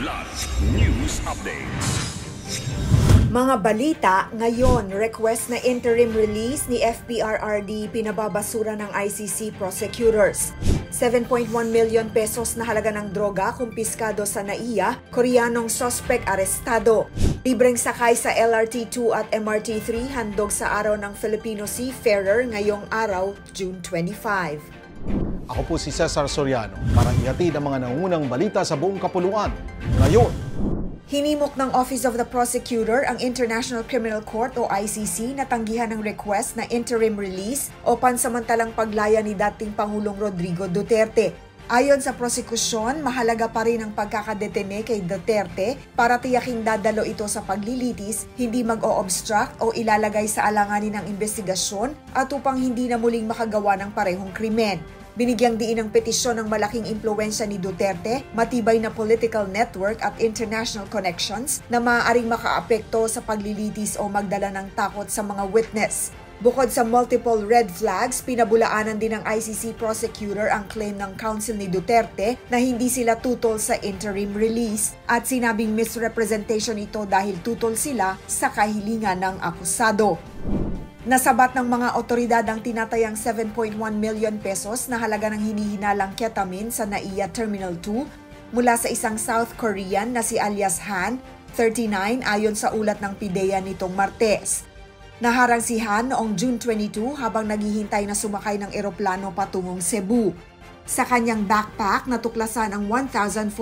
Kidlat News Updates. Mga balita ngayon, request na interim release ni FPRRD pinababasura ng ICC prosecutors. 7.1 million pesos na halaga ng droga kumpiskado sa NAIA, Koreanong suspect arestado. Libreng sakay sa LRT2 at MRT3 handog sa araw ng Filipino seafarer ngayong araw, June 25. Ako po si Cesar Soriano para ihatid ang mga nangungunang balita sa buong kapuluan. Ngayon, hinimok ng Office of the Prosecutor ang International Criminal Court o ICC na tanggihan ng request na interim release o pansamantalang paglaya ni dating Pangulong Rodrigo Duterte. Ayon sa prosekusyon, mahalaga pa rin ang pagkakadetene kay Duterte para tiyaking dadalo ito sa paglilitis, hindi mag-o-obstruct o ilalagay sa alanganin ng investigasyon at upang hindi na muling makagawa ng parehong krimen. Binigyang diin ng petisyon ng malaking impluwensya ni Duterte, matibay na political network at international connections na maaaring makaapekto sa paglilitis o magdala ng takot sa mga witness. Bukod sa multiple red flags, pinabulaanan din ng ICC prosecutor ang claim ng counsel ni Duterte na hindi sila tutol sa interim release at sinabing misrepresentation ito dahil tutol sila sa kahilingan ng akusado. Nasabat ng mga otoridad ang tinatayang 7.1 million pesos na halaga ng hinihinalang ketamine sa NAIA Terminal 2 mula sa isang South Korean na si alias Han, 39 ayon sa ulat ng PIDEA nitong Martes. Naharang si Han noong June 22 habang naghihintay na sumakay ng eroplano patungong Cebu. Sa kanyang backpack, natuklasan ang 1,430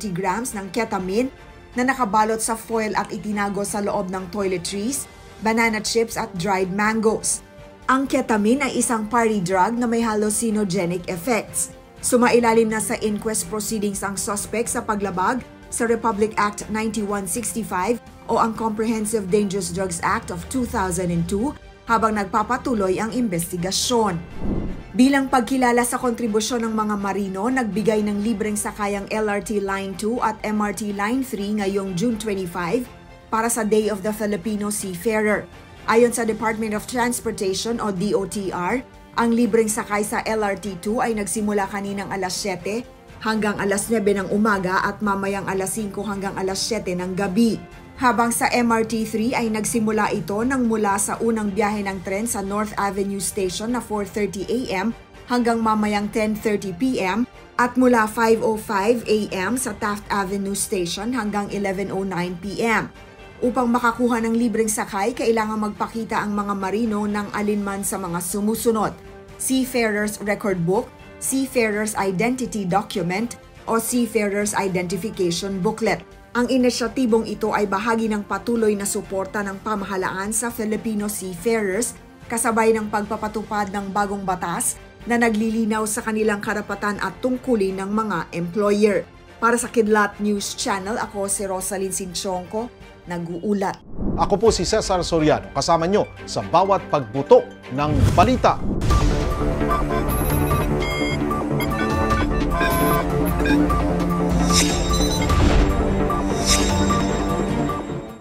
grams ng ketamine na nakabalot sa foil at itinago sa loob ng toiletries, banana chips at dried mangoes. Ang ketamine ay isang party drug na may hallucinogenic effects. Sumailalim na sa inquest proceedings ang suspect sa paglabag sa Republic Act 9165 o ang Comprehensive Dangerous Drugs Act of 2002 habang nagpapatuloy ang investigasyon. Bilang pagkilala sa kontribusyon ng mga marino, nagbigay ng libreng sakayang LRT Line 2 at MRT Line 3 ngayong June 25 para sa Day of the Filipino Seafarer. Ayon sa Department of Transportation o DOTR, ang libreng sakay sa LRT2 ay nagsimula kaninang alas 7 hanggang alas 9 ng umaga at mamayang alas 5 hanggang alas 7 ng gabi. Habang sa MRT3 ay nagsimula ito nang mula sa unang biyahe ng tren sa North Avenue Station na 4:30 a.m. hanggang mamayang 10:30 p.m. at mula 5:05 a.m. sa Taft Avenue Station hanggang 11:09 p.m. Upang makakuha ng libreng sakay, kailangan magpakita ang mga marino ng alinman sa mga sumusunod: Seafarer's Record Book, Seafarer's Identity Document, o Seafarer's Identification Booklet. Ang inisyatibong ito ay bahagi ng patuloy na suporta ng pamahalaan sa Filipino seafarers kasabay ng pagpapatupad ng bagong batas na naglilinaw sa kanilang karapatan at tungkulin ng mga employer. Para sa Kidlat News Channel, ako si Rosalyn Sinchonco, nag-uulat. ako po si Cesar Soriano, kasama nyo sa bawat pagbuto ng balita.